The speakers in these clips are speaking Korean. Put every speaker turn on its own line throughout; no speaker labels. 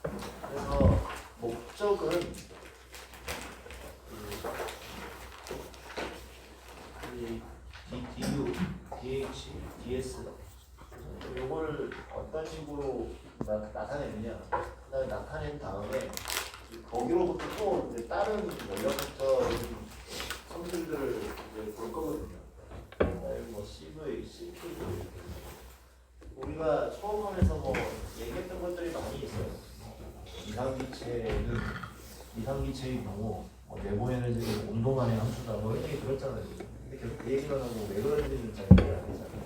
그래서 목적은 이 DU, DH, DS 요거를 어떤 식으로 나타내느냐. 그 다음에 나타낸 다음에 거기로부터 또 이제 다른 원료부터 성질들을 이제 볼 거거든요. 뭐 CV, CP 우리가 처음에서 뭐 얘기했던 것들이 많이 있어요. 이상기체의 경우 뭐 내보내는 온도만의 함수다 뭐 이런 얘기 들었잖아요. 근데 계속 그 얘기만 하고 왜 그런지는 잘 이해 안 했잖아요.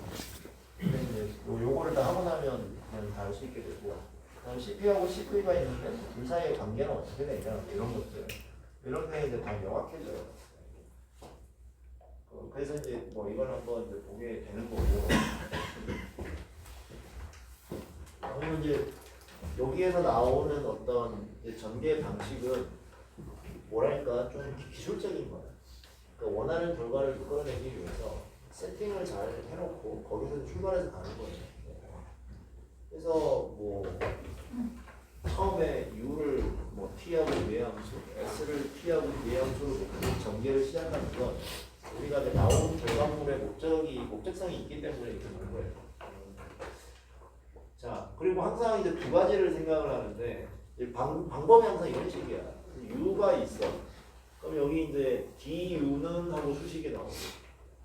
근데 이제 요거를 다 하고 나면 그냥 다 알 수 있게 되고, 그다음 CP하고 CV가 있는데 둘 사이의 관계는 어떻게 되냐 이런 것들 이런 게 이제 다 명확해져요. 그래서 이제 뭐 이걸 한번 이제 보게 되는 거고. 그리고 이제 여기에서 나오는 어떤 이제 전개 방식은 뭐랄까 좀 기술적인 거예요. 그러니까 원하는 결과를 이끌어내기 위해서 세팅을 잘 해놓고 거기서 출발해서 가는 거예요. 그래서 뭐 처음에 U를 뭐 T하고 외함수, S를 T하고 외함수로 놓고 전개를 시작하는 건 우리가 이제 나온 결과물의 목적성이 있기 때문에 이렇게 되는 거예요. 자, 그리고 항상 이제 두 가지를 생각을 하는데 방법이 항상 이런 식이야. U가 있어. 그럼 여기 이제 DU는 하고 수식이 나오고,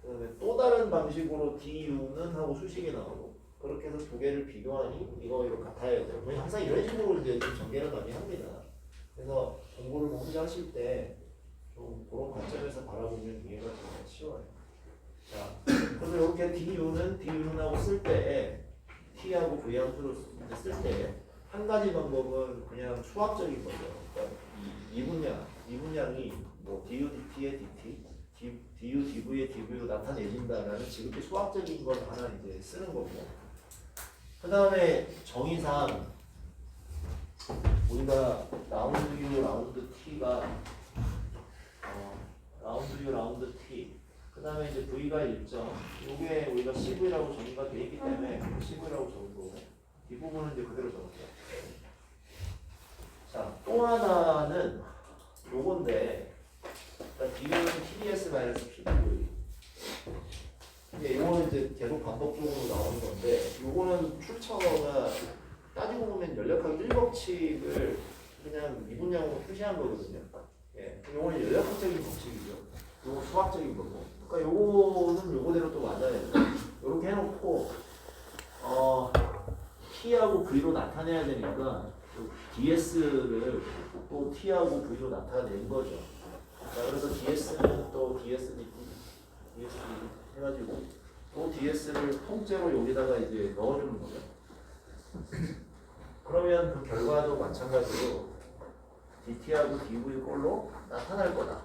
그다음에 또 다른 방식으로 DU는 하고 수식이 나오고, 그렇게 해서 두 개를 비교하니 이거 같아야 돼요. 항상 이런 식으로 이제 좀 전개를 많이 합니다. 그래서 공부를 혼자 하실 때 좀 그런 관점에서 바라보면 이해가 좀 쉬워요. 자, 그래서 이렇게 DU는 하고 쓸 때 T하고 V 함수로 쓸 때 한 가지 방법은 그냥 수학적인 거죠. 그러니까 이분량이 뭐 DU DT의 DT, DU DV의 DV로 나타내진다라는 지극히 수학적인 걸 하나 이제 쓰는 거고. 그 다음에 정의상 우리가 라운드 U 라운드 T가 라운드 U 라운드 T, 그 다음에 이제 V가 일정, 이게 우리가 CV라고 정의가 되어 있기 때문에 CV라고 적고, 이 부분은 이제 그대로 적을게요. 자, 또 하나는 요건데, 그러니까 D는 TDS-PDV. 이거는 이제 계속 반복적으로 나오는 건데, 요거는 출처가 따지고 보면 연력학 1법칙을 그냥 미분량으로 표시한 거거든요. 예, 요거는 연력학적인 법칙이죠. 요거 수학적인 거고. 그러니까 요거는 요거대로 또 맞아야 돼요. 요렇게 해놓고 T하고 V로 나타내야 되니까 DS를 또 T하고 V로 나타낸 거죠. 자, 그래서 DS는 또 DS 해가지고 또 DS를 통째로 여기다가 이제 넣어주는 거죠. 그러면 그 결과도 마찬가지로 DT하고 DV 꼴로 나타날 거다.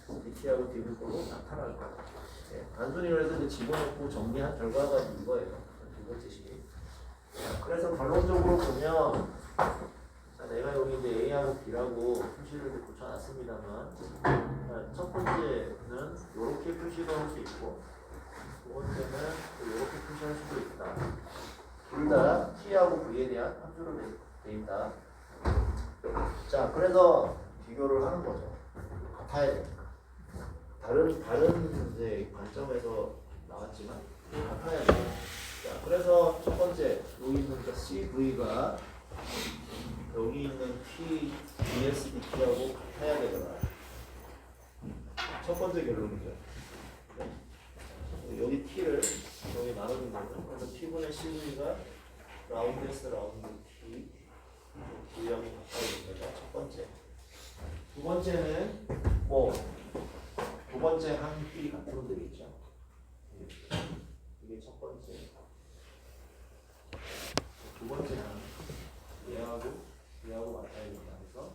DT하고 DV 꼴로 나타날 거다. 예, 단순히 그래서 이제 집어넣고 정리한 결과가 이거예요. 두 번째 식이. 그래서 결론적으로 보면, 자, 내가 여기 이제 A하고 B라고 표시를 붙여놨습니다만, 첫 번째는 이렇게 표시를 할 수 있고, 두 번째는 이렇게 표시할 수도 있다. 둘 다 T하고 V에 대한 함수로 돼 있다. 자, 그래서 비교를 하는 거죠. 같아야 되니까. 다른 이제 관점에서 나왔지만 같아야 돼. 자, 그래서 첫 번째 여기 있는 CV가 여기 있는 T, DSDT하고 같아야 되더라. 첫 번째 결론이죠. 여기 T를 여기 나누는 거죠. 그래서 T분의 CV가 라운드 S 라운드 T V하고 같아야 됩니다. 첫 번째. 두 번째는 뭐 두 번째 한 끼 같으면 되겠죠. 이게 첫 번째. 두 번째 한 얘하고 같아야 된다. 그래서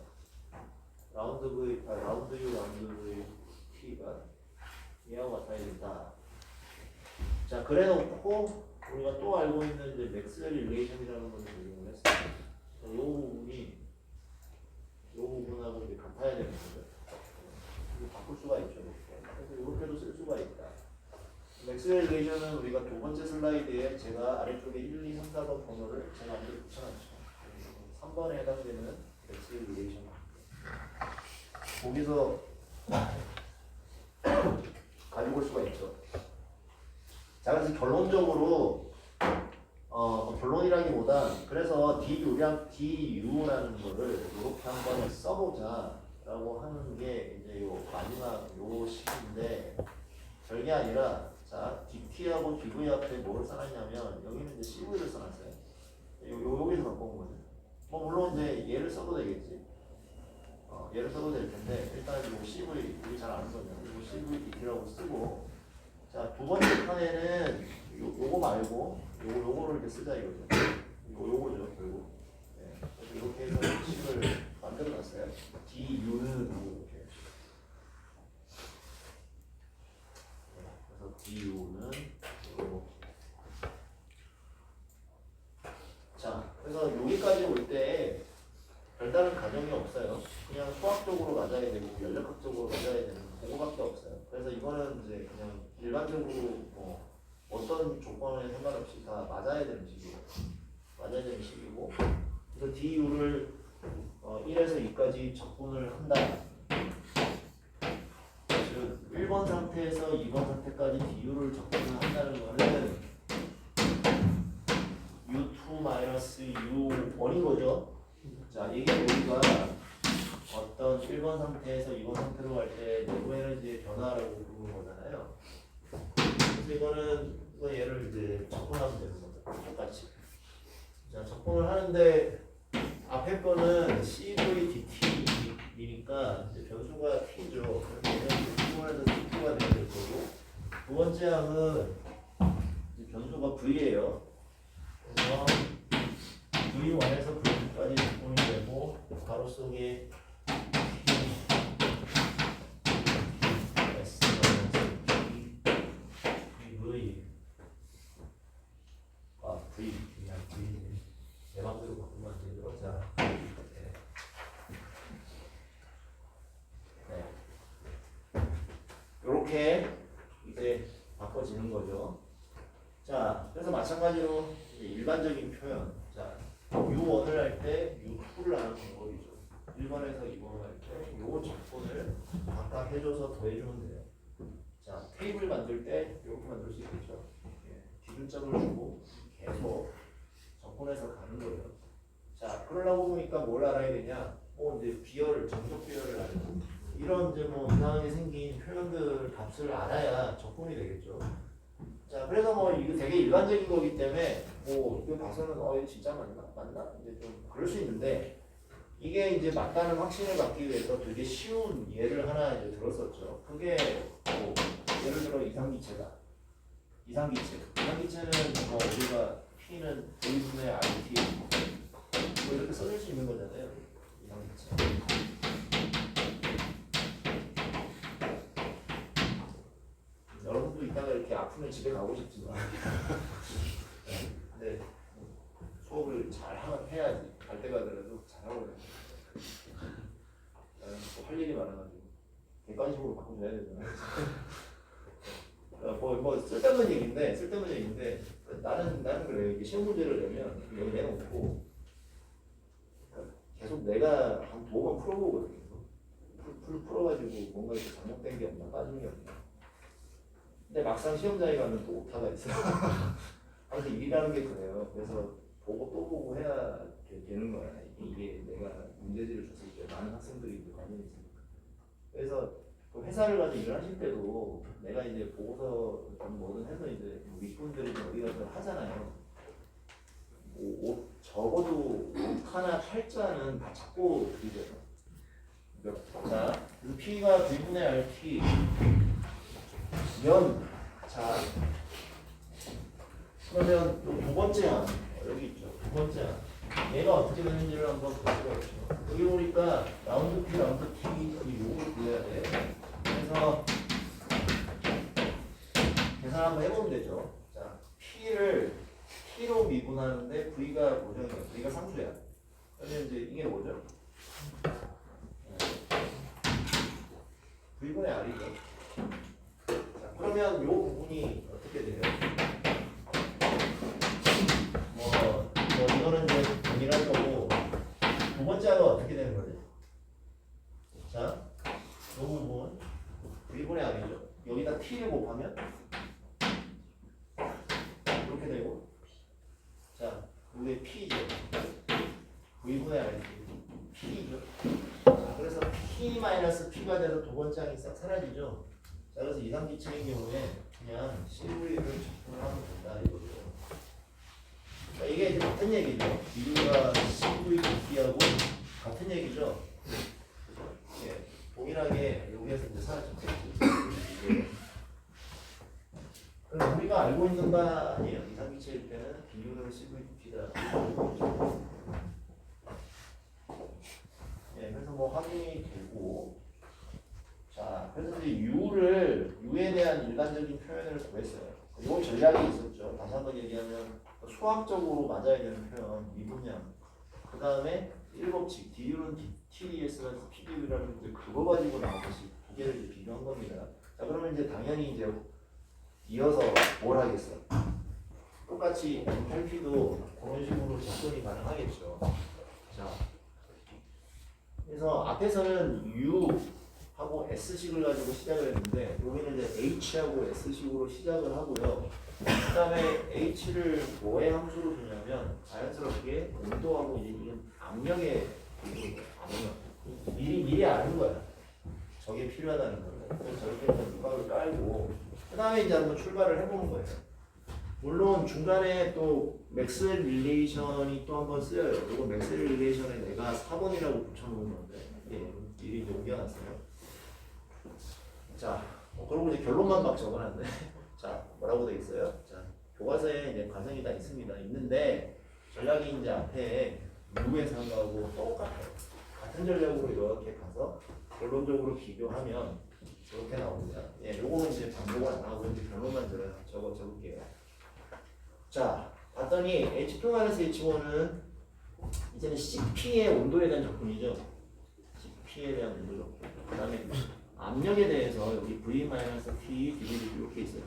라운드 U 라운드 V T가 얘하고 같아야 된다. 자, 그래놓고 우리가 또 알고 있는 이제 맥스웰 릴레이션이라는 것을 적용을 했어요. 이 부분하고 이제 같아야 되는 거죠. 이거 바꿀 수가 있죠. 그래서 이렇게도 쓸 수가 있다. 맥스웰 릴레이션은 우리가 두 번째 슬라이드에 제가 아래쪽에 1, 2, 3, 4번 번호를 제가 먼저 붙여놨죠. 3번 한 번에 해당되는 엑스 리레이션. 거기서 가지고 올 수가 있죠. 자, 그래서 결론적으로 결론이라기보다 그래서 DU랑 DU라는 거를 이렇게 한번 써보자라고 하는 게 이제 요 마지막 요 식인데 별게 아니라 자 DT하고 DV 앞에 뭐를 써놨냐면 여기는 이제 CV를 써놨어요. 여기서 갖고 온 거죠. 뭐 물론 이제 얘를 써도 되겠지. 얘를 써도 될 텐데 일단 요 CV 우리 잘 아는 거죠. 요 CV DT라고 쓰고 자 두 번째 판에는 요거 말고 요거를 이렇게 쓰자 이거죠. 요거죠 결국. 네. 그래서 이렇게 해서 식을 만들어놨어요. DU는 이렇게. 그래서 DU는 이렇게. 자, 그래서 여기까지 올 때 별다른 가정이 없어요. 그냥 수학적으로 맞아야 되고 연력학적으로 맞아야 되는 그거밖에 없어요. 그래서 이거는 이제 그냥 일반적으로 뭐 어떤 조건에 상관없이 다 맞아야 되는 식이고 맞아야 되는 식이고 그래서 DU를 1에서 2까지 적분을 한다. 즉 1번 상태에서 2번 상태까지 DU를 적분을 한다는 거는 U2-U1인 거죠. 자, 이게 우리가 어떤 1번 상태에서 2번 상태로 갈 때 내부 에너지의 변화라고 부르는 거잖아요. 그래서 이거는 얘를 이제 적분하면 되는 거죠. 똑같이. 자, 적분을 하는데 앞에 거는 CVDT이니까 이제 변수가 T죠. 그래서 T1에서 T2가 되는 거고 두 번째 항은 변수가 V예요. 그래서 V1에서 V2까지 적분이 되고 가로 속에 S V V 그냥 V 내 맘대로 바꾸면 안 되죠. 자, 네. 이렇게 이제 바꿔지는 거죠. 자, 그래서 마찬가지로 이제 일반적인 표현. 자, U1을 할 때 U2를 하는 방법이죠. 1번에서 2번을 할 때 요 적분을 각각 해줘서 더해주면 돼요. 자, 테이블 만들 때 이렇게 만들 수 있겠죠. 기준점을 주고 계속 적분해서 가는 거예요. 자, 그러려고 보니까 뭘 알아야 되냐? 이제 비열을, 정적 비열을 알아야 돼. 이런 이제 뭐 이상하게 생긴 표현들 값을 알아야 적분이 되겠죠. 자, 그래서 뭐 이거 되게 일반적인 거기 때문에 뭐 이거 봐서는 이거 진짜 맞나? 이제 좀 그럴 수 있는데 이게 이제 맞다는 확신을 받기 위해서 되게 쉬운 예를 하나 이제 들었었죠. 그게 뭐 예를 들어 이상기체다. 이상기체는 뭐 우리가 P는 V분의 RT 뭐 이렇게 써줄 수 있는 거잖아요. 이상기체. 여러분도 이따가 이렇게 아프면 집에 가고 싶지만 근데 수업을 잘 해야지. 갈 때 가더라도 잘하고 그래. 나는 또 할 일이 많아가지고 객관식으로 바꿔줘야 되잖아. 뭐 쓸데없는 얘기인데 나는 그래요. 이게 시험 문제를 내면 여기 내놓고 계속 내가 한 2번 풀어보거든요. 풀어가지고 뭔가 이렇게 잘못된 게 없나 빠진 게 없나. 근데 막상 시험장에 가면 또 오타가 있어요. 항상 일이라는 게 그래요. 그래서 보고 또 보고 해야 되는 거야. 이게 내가 문제지를 줬을 때 많은 학생들이 관련이 있으니까. 그래서 그 회사를 가서 일을 하실 때도 내가 이제 보고서 뭐든 해서 이제 윗분들이 어디 가서 하잖아요. 적어도 6하나 8자는 다 찾고 드리죠. 자, 그래서 P가 V분의 RT 자, 그러면 두 번째 항 여기 있죠. 두 번째 항 얘가 어떻게 되는지를 한번 볼 수가 있죠. 여기 보니까 라운드 T 요걸 구해야 돼. 그래서 계산 한번 해보면 되죠. 자, P를 T로 미분하는데 V가 뭐죠? V가 상수야. 그러면 이제 이게 뭐죠? V분의 R이죠. 자, 그러면 이 부분이 어떻게 돼요? 이거는 이제 동일할 거고 번째 항은 어떻게 되는 거지? 자, 이 부분 V분의 R이죠. 여기다 T를 곱하면 이렇게 되고, 자, 이게 P죠. V분의 R이 P죠. 그래서 P-P가 돼서 두 번째 항이 싹 사라지죠. 자, 그래서 이상기체인 경우에 그냥 CV를 적분을 하면 된다 이거죠. 자, 이게 이제 같은 얘기죠. U가 CV하고 같은 얘기죠. 예, 동일하게 여기에서 이제 사라졌죠. 그럼 우리가 알고 있는 바 아니에요. 이상기체일 때는 U는 CVP다. 예, 그래서 뭐 확인이 되고, 자, 그래서 이제 U에 대한 일반적인 표현을 구했어요. 이 전략이 있었죠. 다시 한번 얘기하면 수학적으로 맞아야 되는 표현, 미분량. 그 다음에 1법칙, DU는 TDS가 PDU라는 이제 그거 가지고 나온 것이 두 개를 이제 비교한 겁니다. 자, 그러면 이제 당연히 이제 이어서 뭘 하겠어? 똑같이 M8P도 그런 식으로 접근이 가능하겠죠. 자, 그래서 앞에서는 U하고 S식을 가지고 시작을 했는데 여기는 이제 H하고 S식으로 시작을 하고요. 그 다음에 H를 뭐의 함수로 주냐면 자연스럽게 온도하고 이제 이건 압력의 압력. 미리 아는 거야. 저게 필요하다는 거예요. 그래서 저렇게 해서 누각을 깔고 그 다음에 이제 한번 출발을 해보는 거예요. 물론 중간에 또 맥스웰 릴레이션이 또 한번 쓰여요. 이거 맥스웰 릴레이션에 내가 4번이라고 붙여놓은 건데 예, 미리 이제 옮겨놨어요. 자, 그러고 이제 결론만 막 적어놨네. 자, 뭐라고 돼 있어요? 자, 교과서에 이제 과정이 다 있습니다. 있는데 전략이 이제 앞에 U에서 한 거하고 똑같아요. 같은 전략으로 이렇게 가서 결론적으로 비교하면 이렇게 나옵니다. 예, 요거는 이제 반복을 안 하고 이제 결론만 적을게요. 자, 봤더니 H2-H1은 이제는 CP의 온도에 대한 접근이죠. CP에 대한 온도 접근. 그 다음에 압력에 대해서 여기 V-T 디비전 이렇게 있어요.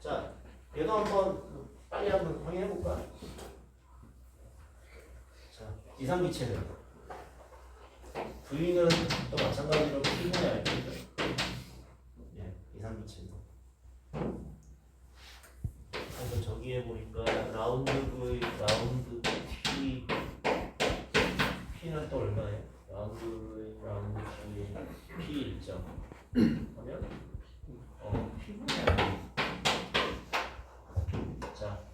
자, 얘도 한번 빨리 한번 확인해 볼까? 자, 이상기체는 V는 또 마찬가지로 P분의 R입니다. 예, 이상기체는. 그래서 저기에 보니까 라운드 V, 라운드 P, P는 또 얼마예요? 라운드 V, 라운드 P, P 일정 하면 P분의 R. 자,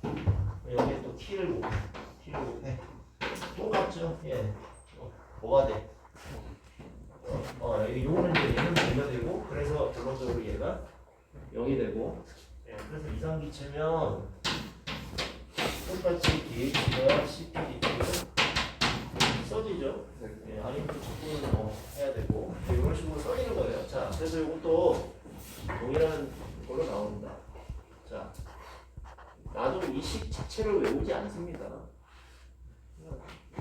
여기에 또 T를 곱해. 똑같죠? 예. 뭐가 돼? 요거는 이제 얘는 분류되고, 그래서 결론적으로 얘가 0이 되고, 예, 그래서 이상기체면 똑같이 DH가 CPDT로 써지죠. 예, 아니면 또 적분을 뭐 해야 되고, 이런 식으로 써지는 거예요. 자, 그래서 이것도 동일한 걸로 나옵니다. 자, 나도 이 식 자체를 외우지 않습니다.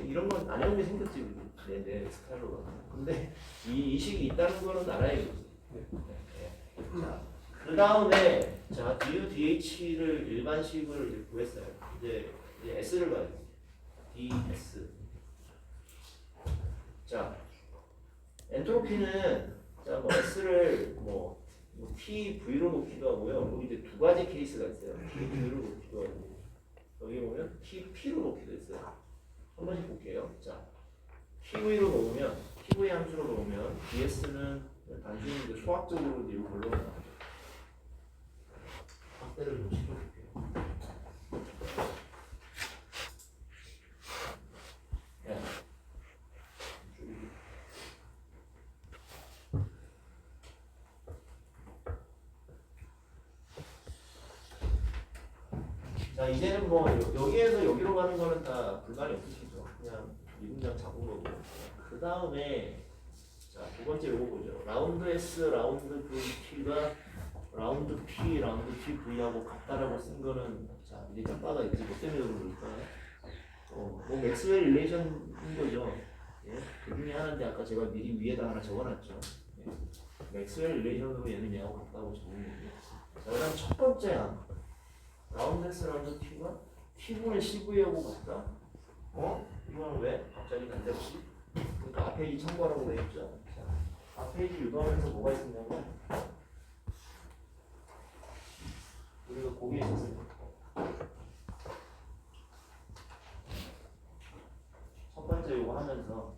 이런 건 안 외우게 생겼지, 내 스타일로. 근데 이 식이 있다는 거는 알아야 겠지. 자, 그 다음에 자 du dh를 일반식을 이제 구했어요. 이제 s를 봐요. ds. 자, 엔트로피는 자 뭐 s를 뭐 t v로 놓기도 하고요. 여기 이제 두 가지 케이스가 있어요. t v로 놓기도 하고 여기 보면 t p로 놓기도 있어요. 한 번씩 볼게요. 자, PV로 놓으면, PV 함수로 놓으면 DS는 단순히 이제 수학적으로 이제 이걸로 나와요. 확대를 좀 시켜볼게요. 네. 자, 이제는 뭐 여기에서 여기로 가는 거는 다 불만이 없으시죠. 그냥 이 문장 잡은 거고. 그 다음에 자, 두 번째 요거 보죠. 라운드 S, 라운드 VP가 라운드 P, 라운드 PV하고 같다라고 쓴 거는 자, 이제 짝바가 있지. 뭐 때문에 그럴까? 뭐 맥스웰 릴레이션인 거죠. 예? 그 중에 하나인데 아까 제가 미리 위에다 하나 적어놨죠. 예? 맥스웰 릴레이션으로 얘는 얘하고 같다고 적은 거고. 자, 그다음 첫 번째 항. 라운드 S, 라운드 P가 T분의 CV하고 같다? 없이. 그러니까 앞 페이지 참고하라고 되어 있죠. 자, 앞 페이지 유도하면서 뭐가 있었냐면 우리가 거기에 있었어요. 첫 번째 요거 하면서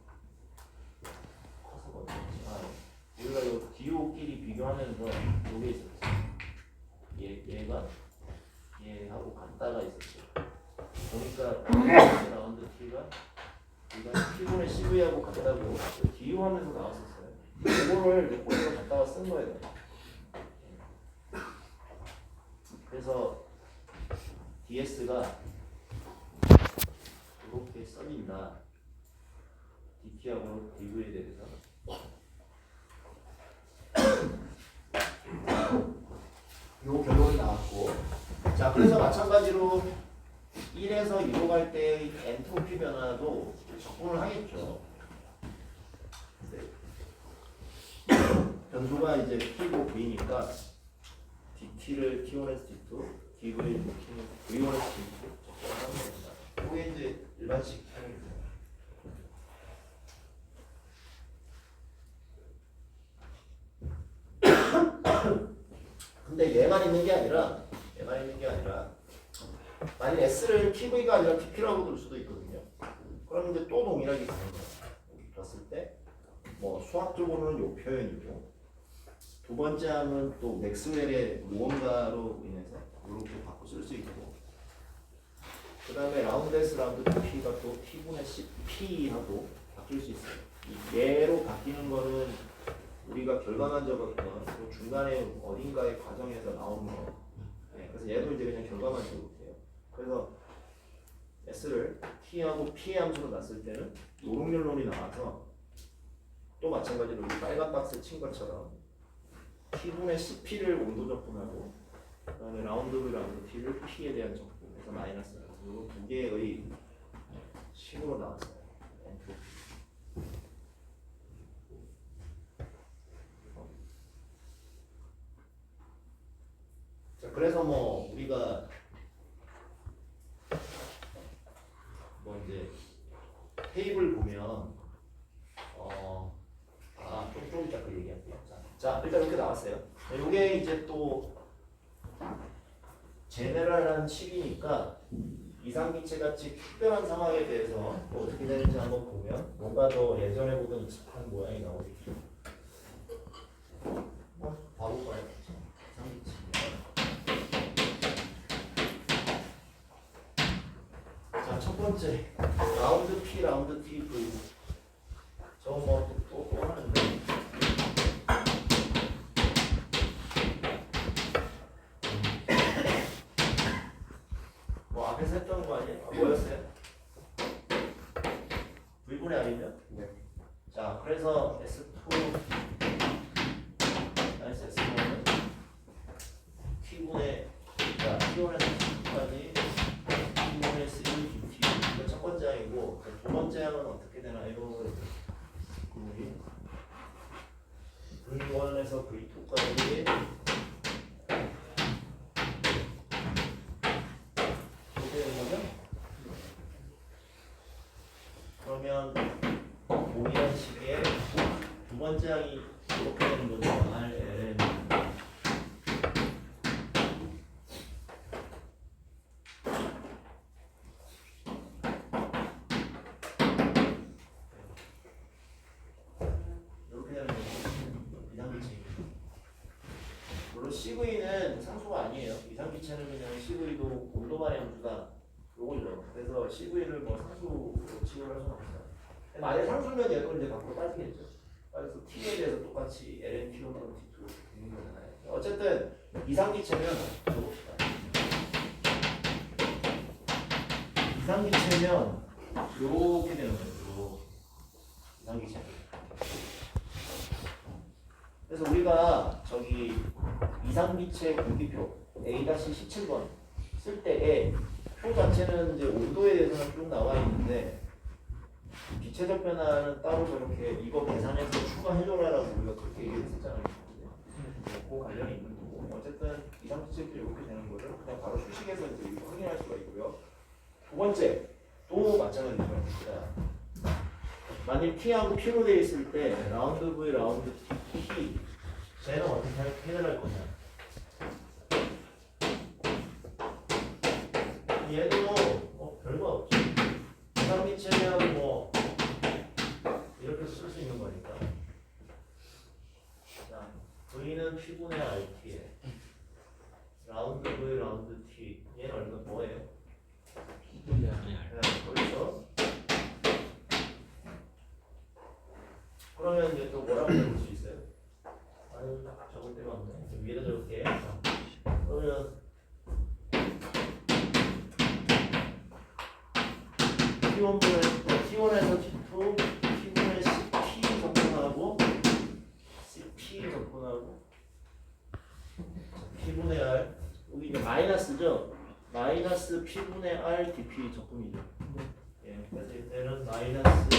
우리가 요 DO끼리 비교하면서 요게 있었어요. 얘가 얘하고 같다가 있었죠. 보니까 라운드 T가 우리가 T분의 CV하고 같다고 DO 하면서 나왔었어요. 이거를 우리가 갖다가 쓴 거예요. 그래서 DS가 이렇게 써진다. DT하고 DV에 대해서. 요 결론이 나왔고, 자 그래서 마찬가지로 1에서 2로 갈 때 엔트로피 변화도 적분을 하겠죠. 변수가 이제 T고 V니까 DT를 T1에서 T2, DV를 V1에서 T2 적분을 하는 겁니다. 그게 이제 일반식 행위입니다. 근데 얘만 있는 게 아니라 만약 S를 TV가 아니라 TP라고 들 수도 있거든요. 그럼 이제 또 동일하게 가는 거예요. 여기 봤을 때 뭐 수학적으로는 요 표현이고 두 번째 항은 또 맥스웰의 무언가로 인해서 이렇게 바꿔 쓸 수 있고 그 다음에 라운드 S 라운드 P가 또 T분의 CP하고 바뀔 수 있어요. 이 얘로 바뀌는 거는 우리가 결과만 적었던 그 중간에 어딘가의 과정에서 나온 거. 네, 그래서 얘도 이제 그냥 결과만 적을게요. 그래서 S를 T하고 P의 함수로 놨을 때는 노동연론이 나와서 또 마찬가지로 이 빨간 박스 친 것처럼 T분의 CP를 온도 적분하고 그 다음에 라운드 V 라운드 T를 P에 대한 적분해서 마이너스를 그리고 두 개의 식으로 나왔어요. 엔트로피. 자, 그래서 뭐 우리가 뭐 이제 테이블 보면 좀 이따 그 얘기할게요. 자, 일단 이렇게 나왔어요. 이게 이제 또 제네럴한 칙이니까 이상기체 같이 특별한 상황에 대해서 뭐 어떻게 되는지 한번 보면 뭔가 더 예전에 보던 익숙한 모양이 나오겠죠. 바로 봐요. 이상기체. 자, 첫 번째 라운드 P, 라운드 T, V. 저거 뭐 또 하는데. 뭐 앞에서 했던 거 아니에요? 뭐였어요? V분의 R이면? 네. 자, 그래서 S2 마이너스 S1은 T분의 T1에서 T2까지 T분의 3 DT. 이거 첫 번째 항이고 두 번째 항은 어떻게 되나요? V1에서 V2까지 그러면 동일한 시기에 두 번째 항이 이렇게 되는 거죠. R, L, 이렇게 되는 거죠. 이상기체입니다. 물론 CV는 상수가 아니에요. 이상기체는 그냥 CV도 온도만의 함수다. 요거죠. 그래서 CV를 뭐 상수로 취급할 수는 없어요. 만약 상수면 얘도 이제 밖으로 빠지겠죠. 그래서 T에 대해서 똑같이 LN, T1, T2 되는 거잖아요. 어쨌든 이상기체면 적읍시다. 이상기체면 이렇게 되는 거예요. 이상기체. 그래서 우리가 저기 이상기체 공기표 A-17번 쓸 때에 표 자체는 이제 온도에 대해서는 쭉 나와 있는데 기체적 변화는 따로 저렇게 이거 계산해서 추가해줘라라고 우리가 그렇게 얘기했었잖아요. 그 관련이 있는 거고 어쨌든 이상기체들이 이렇게 되는 거를 그냥 바로 수식에서 이제 확인할 수가 있고요. 두 번째 또 마찬가지죠. 만일 T하고 P로 되어 있을 때 라운드 V, 라운드 T, 쟤는 어떻게 해결할 거냐? 얘도 별거 없죠. 이상미체면 뭐 이렇게 쓸 수 있는 거니까. 자, V는 P분의 RT에 라운드 V, 라운드 T. 얘는 얼마 뭐예요? 네, 그렇죠. 그러면 이제 또 뭐라고 적을 수 있어요? 아유, 적을 데가 없네. 위에다 적을게. 그러면 T1에서 T2, T분의 CP 접근하고 CP 접근하고 P분의 R 여기 이제 마이너스죠? 마이너스 P분의 R dP 적분이죠. 예, 그래서 이때는 마이너스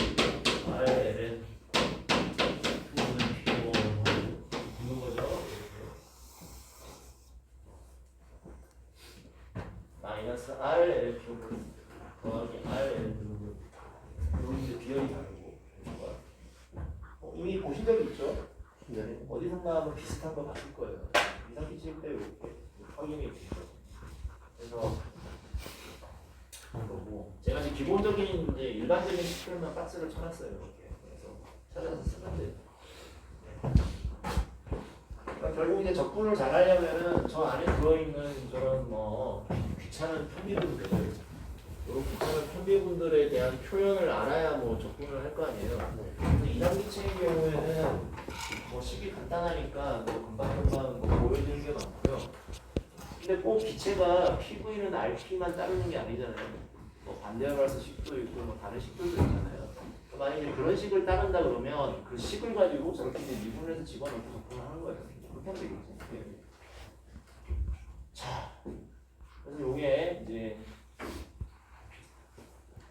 RLN P분의 P1 있는 거죠. 마이너스 RLN P1 더하기 RLN P1 여기 이제 비열이 다르고 이미 보신 적이 있죠? 네. 어디선가 한번 비슷한 거 봤을 거예요. 이상기 칠 때 이렇게 확인이 되죠. 그래서 거고 제가 이제 기본적인 이제 일반적인 식들만 박스를 쳐놨어요. 이렇게 그래서 찾아서 쓰면 돼요. 그러니까 결국 이제 적분을 잘 하려면은 저 안에 들어있는 저런 뭐 귀찮은 편비분들 이런 귀찮은 편비분들에 대한 표현을 알아야 뭐 적분을 할 거 아니에요. 그래서 이단기체의 경우에는 뭐 식이 간단하니까 뭐 금방금방 뭐 보여지는 게 많고요. 근데 꼭 기체가 PV는 RP만 따르는 게 아니잖아요. 뭐 반대와 가서 식도 있고 뭐 다른 식들도 있잖아요. 만약에 그런 식을 따른다 그러면 그 식을 가지고 저렇게 이제 미분해서 집어넣고 적분을 하는 거예요. 그렇게 하면 되겠지. 네. 자, 그래서 요게 이제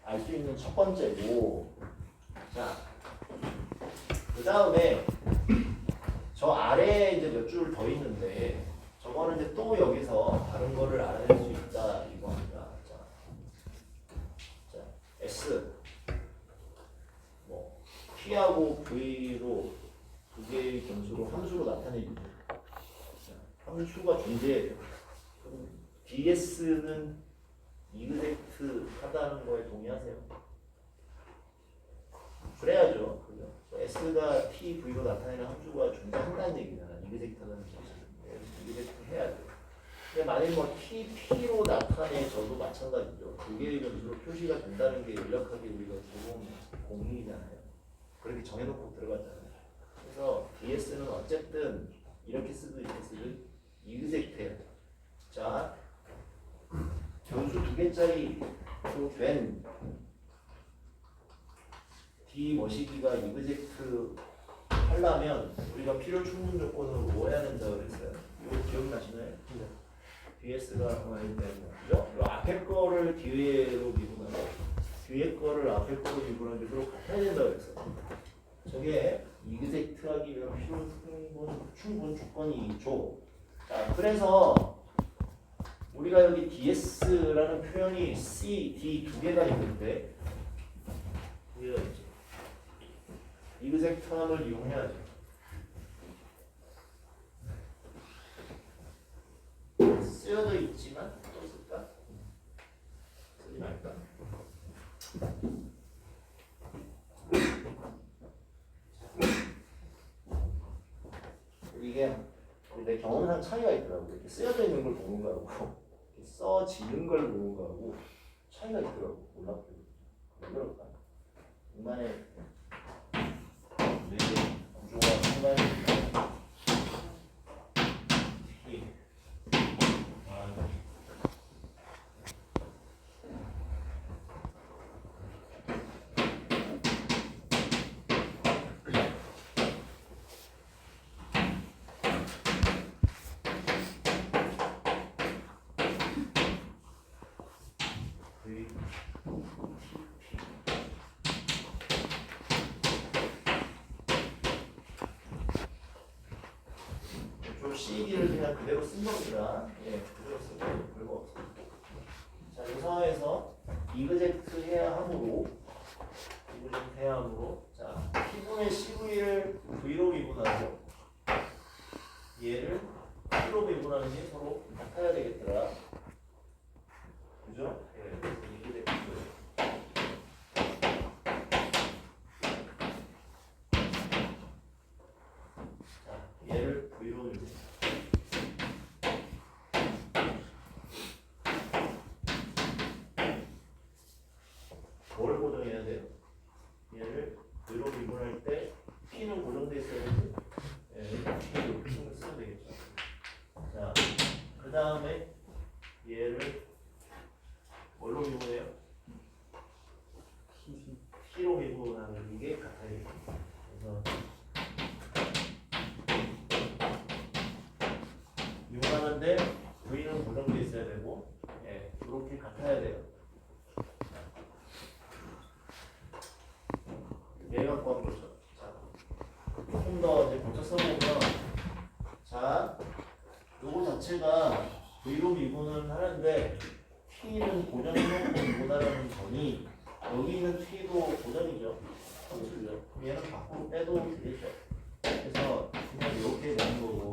알 수 있는 첫 번째고, 자, 그 다음에 저 아래에 이제 몇 줄 더 있는데, 저거는 이제 또 여기서 다른 거를 알아낼 수 있다 이겁니다. 자, S 뭐 P하고 V로 두 개의 변수로 함수로 나타내기. 함수가 존재해요. 그럼 DS는 이그젝트 하다는 거에 동의하세요? 그래야죠. 그죠? S가 T, V로 나타내는 함수가 존재한다는 얘기잖아. 이그젝트하다는 얘기잖아. 이그젝트 해야죠. 근데 만일 뭐 T, P로 나타내져도 마찬가지죠. 두 개의 변수로 표시가 된다는 게 연락하기 우리가 기본 공식이잖아요. 그렇게 정해놓고 들어갔잖아요. 그래서 DS는 어쨌든 이렇게 쓰든 이렇게 쓰든 이그젝트해요. 자, 변수 두 개짜리 된 D 머시기가 이그젝트 하려면 우리가 필요 충분 조건으로 뭐 해야 된다고 그랬어요? 이거 기억나시나요? 네. DS가 뭐일 때 그죠? 이 앞에 거를 뒤에로 미분하고 뒤에 거를 앞에 거로 미분하는 게 서로 같아야 된다고 그랬어요. 저게 이그젝트 하기 위한 필요 충분 조건이 있죠. 자, 그래서 우리가 여기 DS라는 표현이 C, D 두 개가 있는데 두 개가 있죠. 이그젝트함을 이용해야죠. 쓰여져 있지만 또 쓸까? 쓰지 말까? 이게 내 경험상 차이가 있더라고요. 이렇게 쓰여져 있는 걸 보는 거하고 써지는 걸 보는 거하고 차이가 있더라고. 몰랐어요. 왜 그럴까? 인간의 구조와 상관이 CD를 그냥 그대로 쓴 겁니다. 예, 그대로 쓰고 별거 없어. 자, 이 상황에서 이그젝트 해야 함으로 자, 고정해야 돼요? 얘를 V로 미분할 때 P는 고정돼 있어야 되지? 예, P 신경 쓰면 되겠죠. 자, 그 다음에 얘를 뭘로 미분해요? P로 미분하는 게 같아요. 그래서 미분하는데 V는 고정돼 있어야 되고, 예, 이렇게 같아야 돼요. 얘 갖고 한번 보죠. 자, 조금 더 이제 고쳐 써보면, 자, 요거 자체가 V로 미분을 하는데 T는 고정해놓고 미분하라는 점이 여기 있는 T도 고정이죠. 함수죠. 얘는 밖으로 빼도 되겠죠. 그래서 그냥 이렇게 되는 거고.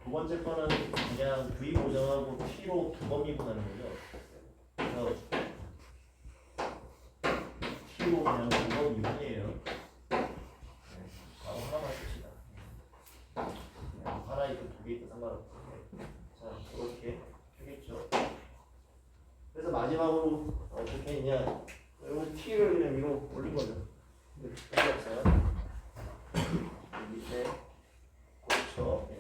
두 번째 거는 그냥 V 고정하고 T로 두 번 미분하는 거죠. 그래서 T로 그냥 두 번 미분이에요. 네, 바로 하나만 씁시다. 하나 있고 두 개 있고 상관없고. 자, 그렇게 하겠죠. 그래서 마지막으로 어떻게 했냐? 여기 T를 그냥 위로 올린 거죠. 근데 필요 없어요. 여기 밑에 그렇죠. 네.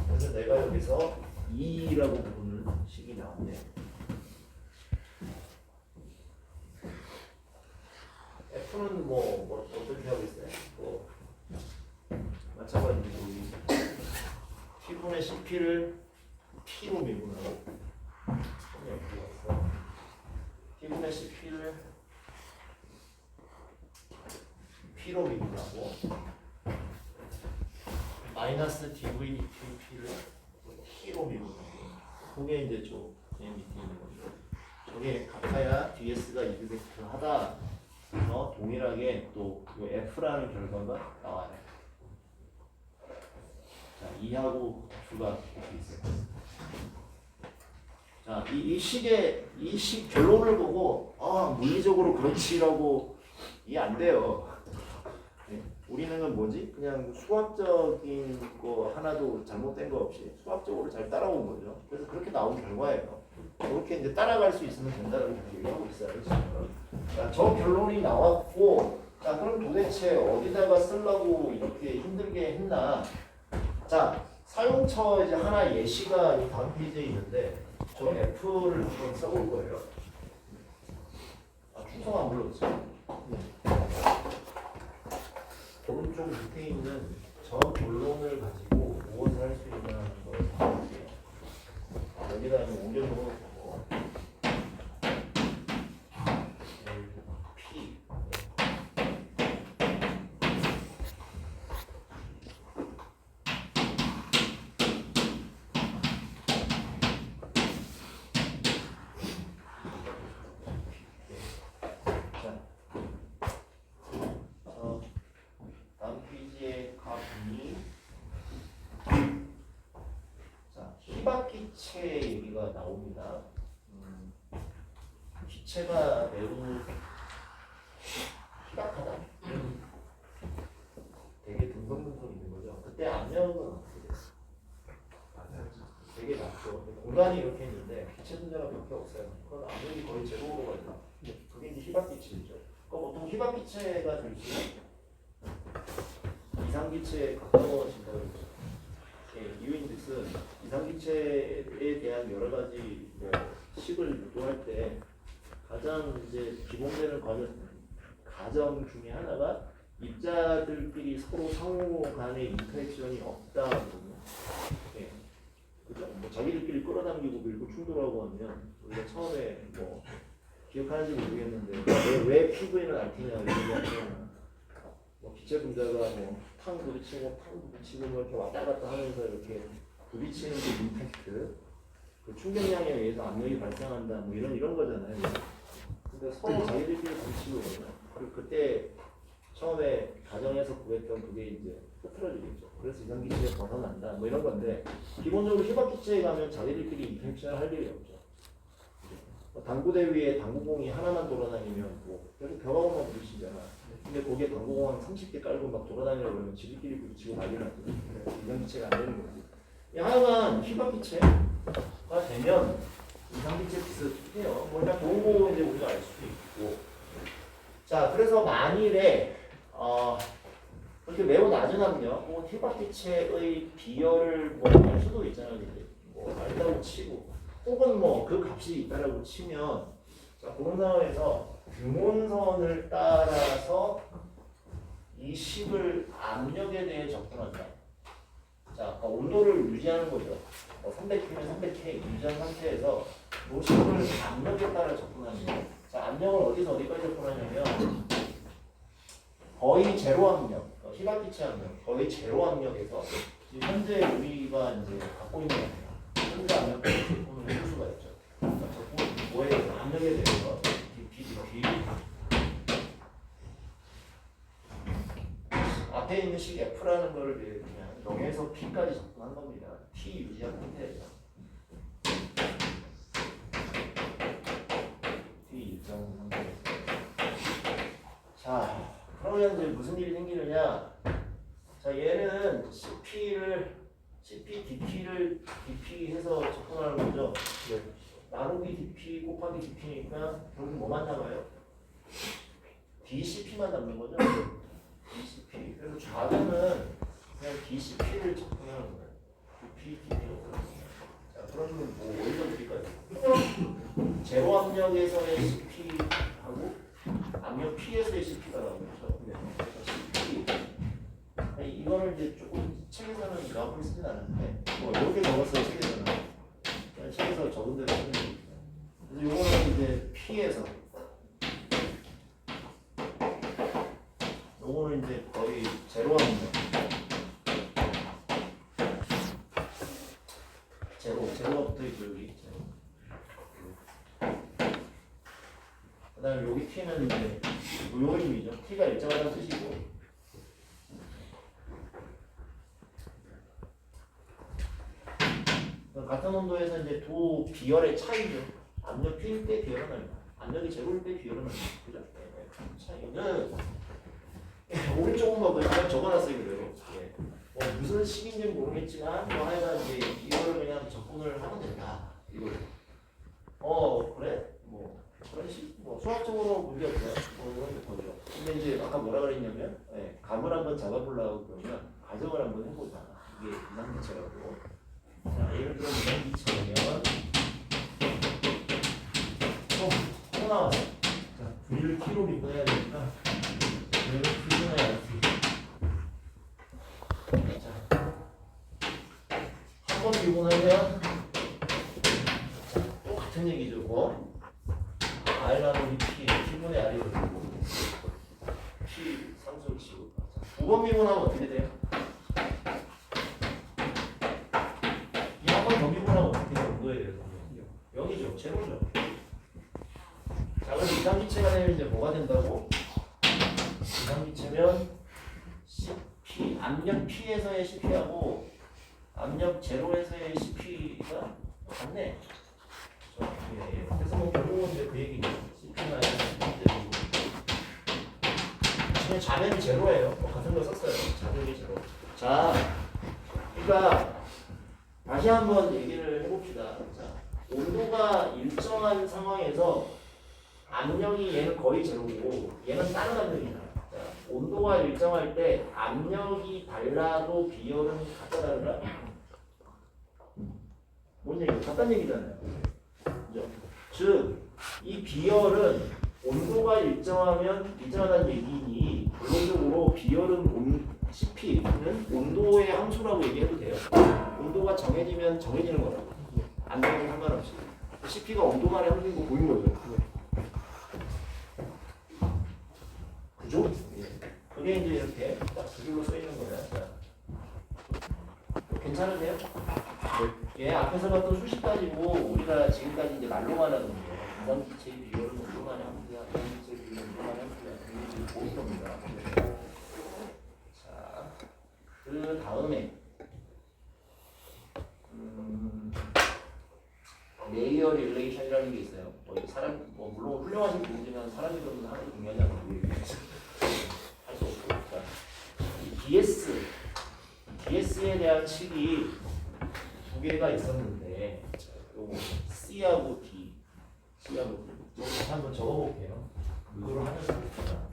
그래서 내가 여기서 2라고 부르는 식이 나왔네. F는 뭐 어떻게 하고 있어요? 뭐 마찬가지로 T분의 CP를 T로 미분하고 여기 왔어. T분의 CP를 P로 미분하고 마이너스 dv dt를 t로 미분하고 그게 이제 저 밑에 있는 거죠. 저게 같아야 ds가 이그젝트 하다. 그래서 동일하게 또 f라는 결과가 나와요. 자, 2하고 2가 이렇게 있어요. 자, 이 식 결론을 보고 물리적으로 그렇지라고 이해 안 돼요. 네. 우리는 뭐지? 그냥 수학적인 거 하나도 잘못된 거 없이 수학적으로 잘 따라온 거죠. 그래서 그렇게 나온 결과예요. 그렇게 이제 따라갈 수 있으면 된다는 얘기하고 있어요. 자, 저 결론이 나왔고, 자, 그럼 도대체 어디다가 쓰려고 이렇게 힘들게 했나? 자, 사용처 이제 하나 예시가 이 다음 페이지에 있는데, 저 F를 한번 써볼 거예요. 충성 안 불러주세요. 오른쪽 밑에 있는 저 결론을 가지고 무엇을 할 수 있냐는 걸 볼게요. 여기다 옮겨놓고 P 다음 페이지에 가보니 자, 희박기체 얘기가 나옵니다. 기체가 매우 희박하다. 되게 둥성둥성 있는 거죠. 그때 압력은 어떻게 돼요? 되게 낮죠. 공간이 이렇게 있는데 기체 분자가 몇 개 없어요. 그건 압력이 거의 제로로 가죠. 그게 이제 희박기체죠. 그럼 보통 희박기체가 될수록 이상기체에 가까워진다고 했죠. 예, 이유인즉슨 이상기체에 대한 여러 가지 식을 유도할 때 가장 이제 기본되는 과정 중에 하나가 입자들끼리 서로 상호 간의 인터랙션이 없다거든요. 예, 그죠? 뭐 자기들끼리 끌어당기고 밀고 충돌하고 하면 우리가 처음에 뭐 기억하는지 모르겠는데 왜 PV는 RT냐 이러면 기체 분자가 탕 부딪히고 탕 부딪히고 이렇게 왔다 갔다 하면서 이렇게 부딪히는 그 임팩트, 그 충격량에 의해서 압력이 발생한다 뭐 이런 거잖아요. 근데 서로 자기들끼리 부딪히고 그러면 그때 처음에 가정에서 구했던 그게 이제 흐트러지겠죠. 그래서 이상기체에 벗어난다 뭐 이런 건데 기본적으로 희박기체에 가면 자기들끼리 인터랙션을 할 일이 없죠. 당구대 위에 당구공이 하나만 돌아다니면 뭐 계속 벽하고만 부딪히잖아. 근데 거기에 방공망 30개 깔고 막 돌아다니려고 그러면 지들끼리 부딪히고 난리 나죠. 이상기체가 안 되는 거지. 하여간 휘발기체가 되면 이상기체 비슷해요. 뭐 일단 그거 이제 우리가 알 수도 있고. 자, 그래서 만일에 그렇게 매우 낮은 압력, 뭐 휘발기체의 비열을 뭐 알 수도 있잖아요. 이제 뭐 알다고 치고, 혹은 뭐 그 값이 있다라고 치면, 자, 그런 상황에서 등온선을 따라서 이 식을 압력에 대해 접근한다. 자, 온도를 유지하는 거죠. 300K면 300K 유지한 상태에서 노식을 압력에 따라 접근하는 거예요. 자, 압력을 어디서 어디까지 접근하냐면 거의 제로 압력, 휘발기체 압력, 거의 제로 압력에서 지금 현재 우리가 이제 갖고 있는 현재 압력까지 접근을 해볼 수가 있죠. 그러니까 뭐에 대해서 압력에 대해서 DP 앞에 있는 식 F라는 거를 그냥 0에서 P까지 접근한 겁니다. P 유지한 상태에서. P 유지한 상태에서. 자, 그러면 이제 무슨 일이 생기느냐? 자, 얘는 CP, DP 해서 접근하는 거죠. 네. 나누기 DP 곱하기 DP니까 결국 뭐만 남아요? DCP만 남는 거죠. DCP. 그래서 좌변은 그냥 DCP를 접근하는 거예요. DP, DP로. 자, 그러면 뭐 어디서 드릴까요? 제로 압력에서의 CP하고 압력 P에서의 CP가 나오죠. 네. CP. 아니, 이거를 이제 조금 책에서는 명확하게 쓰진 않는데 뭐 이렇게 적었어요. 책에서는. 그냥 책에서 적은 대로 쓰는 거예요. 그래서 요거는 이제 P에서 요거는 이제 거의 제로 압력. 제로가 붙어있죠, 여기. 그 다음에 여기 T는 이제 요 힘이죠. T가 일정하다는 뜻이고. 같은 온도에서 이제 두 비열의 차이죠. 압력 P일 때 비열은 아니다. 압력이 제로일 때 비열은 아니다. 그죠? 차이는 오른쪽은 뭐 그냥 적어놨어요, 그대로. 예. 뭐 무슨 식인지 모르겠지만 뭐 하여간 이제 이거를 그냥 접근을 하면 된다. 이걸. 그래? 뭐 그런 식. 뭐 수학적으로 문제 없어요. 뭐 이런 거죠. 근데 이제 아까 뭐라 그랬냐면, 감을 한번 잡아보려고 그러면 가정을 한번 해보자. 이게 이상기체라고. 자, 예를 들어 이상기체면 또 나왔어. 자, V를 T로 미분해야 되니까 얘를 V분해야 돼. 한 번 미분하면 또 같은 얘기죠. 뭐 R 나누기 P, P분의 R이 되고 P 상수를 치고. 두 번 미분하면 어떻게 돼요? 이 한 번 더 미분하면 어떻게 돼요? 온도에 대해서 0이죠. 제로죠. 자, 그래서 이상기체가 되면 이제 뭐가 된다고? 이상기체면 CP, 압력 P에서의 CP하고 압력 제로에서의 CP가 같네. 예. 그래서 뭐 결국은 이제 그 얘기죠. CP나 CP들이고. 그냥 좌변이 제로예요. 뭐 같은 거 썼어요. 좌변이 제로. 자, 그러니까 다시 한번 얘기를 해봅시다. 자, 온도가 일정한 상황에서 압력이 얘는 거의 제로고 얘는 다른 압력이잖아. 자, 온도가 일정할 때 압력이 달라도 비열은 같다 다르다? 뭔 얘기야? 같다는 얘기잖아요. 그죠? 즉, 이 비열은 온도가 일정하다는 얘기니 결론적으로 비열은 CP는 온도의 함수라고 얘기해도 돼요. 온도가 정해지면 정해지는 거라고. 압력에 상관없이. CP가 온도만의 함수인 거 보인 거죠. 그죠? 그게 이제 이렇게 두 줄로 써 있는 거예요. 자, 괜찮으세요? 예, 앞에서 봤던 수식 가지고 우리가 지금까지 이제 말로만 하던 거, 이상기체의 비율은 온도만의 함수야, 이상기체의 비율은 온도만의 함수야, 이게 보인 겁니다. 자, 그 다음에 레이어 릴레이션이라는 게 있어요. 뭐 물론 훌륭하신 분이지만 사람이 그러면 하나도 중요하지 않고 DS에 대한 식이 두 개가 있었는데 요거 C하고 D, C하고 D 이거 한번 적어볼게요. 이거로 하면 되겠구나.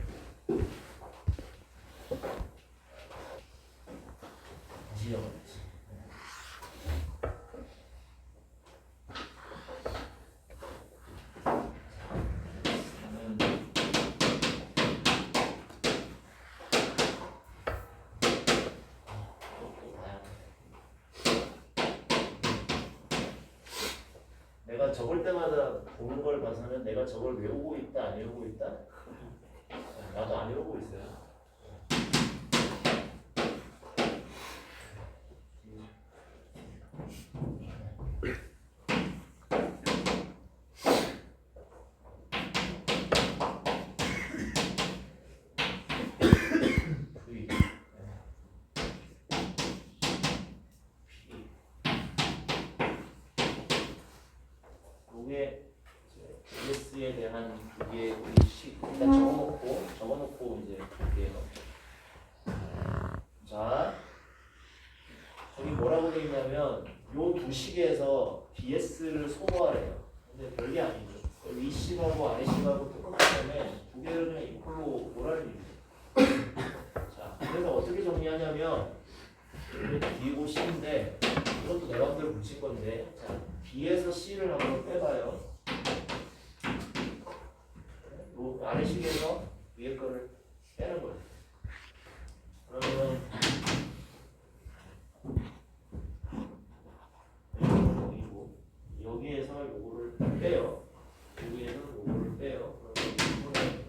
다시 적어야지. 내가 적을 때마다 보는 걸 봐서는 내가 저걸 외우고 있다, 안 외우고 있다? 나도 안 외우고 있어요. 요게 DS에 대한 두 개의 식 일단 적어놓고 이제 볼게요. 자, 저기 뭐라고 되어 있냐면 요 두 식에서 DS를 소거하래요. 근데 별게 아니죠. 위 식하고 아래 식하고 똑같기 때문에 두 개를 그냥 이퀄로 뭐라는 얘기죠. 자, 그래서 어떻게 정리하냐면 D고 C인데 이것도 내 맘대로 붙일 건데 자, D에서 C를 한번 빼봐요. 요 아래 식에서 위에 거를 빼는 거예요. 그러면 여기고 여기에서 요거를 빼요. 여기에서 요거를 빼요. 그러면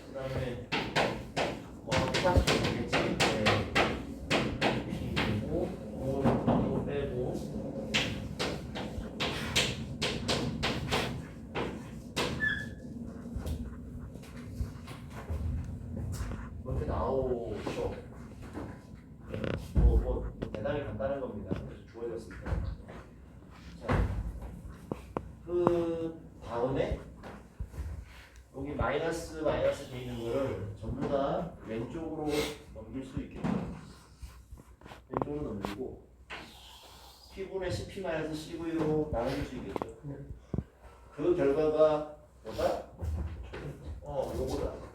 그다음에 똑같이 되겠지. B고 이거 빼고 이렇게 나오죠. 뭐 대단히 간단한 겁니다. 주어졌을 때. 자, 그 다음에 여기 마이너스 돼 있는 거를 전부 다 왼쪽으로 넘길 수 있겠죠. 왼쪽으로 넘기고 P분의 CP-CV로 나눠줄 수 있겠죠. 그 결과가 뭐다? 요거다.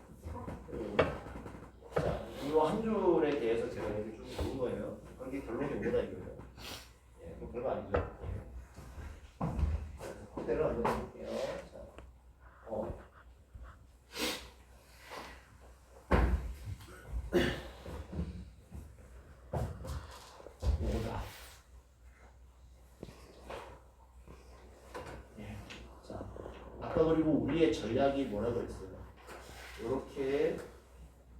자, 이 한 줄에 대해서 제가 여기 좀 적은 거예요. 그게 결론이 뭐다 이거예요. 예, 그럼 별거 아니죠. 그대로 한번 해볼게요. 자, 요거다. 예. 자, 아까 그리고 우리의 전략이 뭐라고 했어요? 이렇게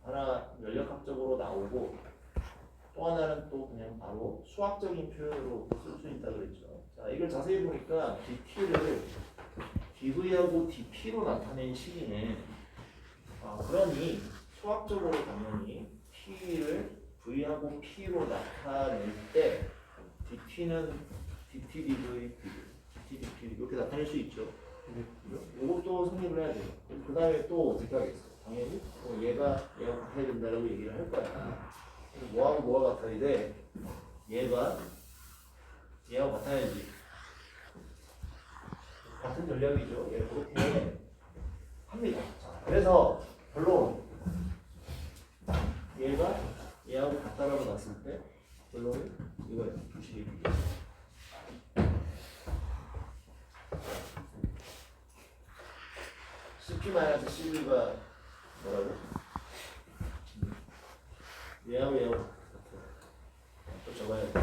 하나 면역학적으로 나오고 또 하나는 또 그냥 바로 수학적인 표현으로 쓸 수 있다고 그랬죠. 자, 이걸 자세히 보니까 dt를 dv하고 dp로 나타낸 식이네. 그러니 수학적으로 당연히 t를 v하고 p로 나타낼 때 dt는 dt dv, dt dp 이렇게 나타낼 수 있죠. 이것도 성립을 해야 돼요. 그 다음에 또 어떻게 하겠어? 당연히 얘가 같아야 된다라고 얘기를 할 거야. 뭐하고 뭐가 같아야 돼? 얘하고 같아야지. 같은 전략이죠. 얘 그렇게 합니다. 자, 그래서 결론 얘하고 같다라고 놨을 때 결론은 이거예요. 주식이 비교. CP-CV가 뭐라고? 얘하고 같아. 또 적어야 돼.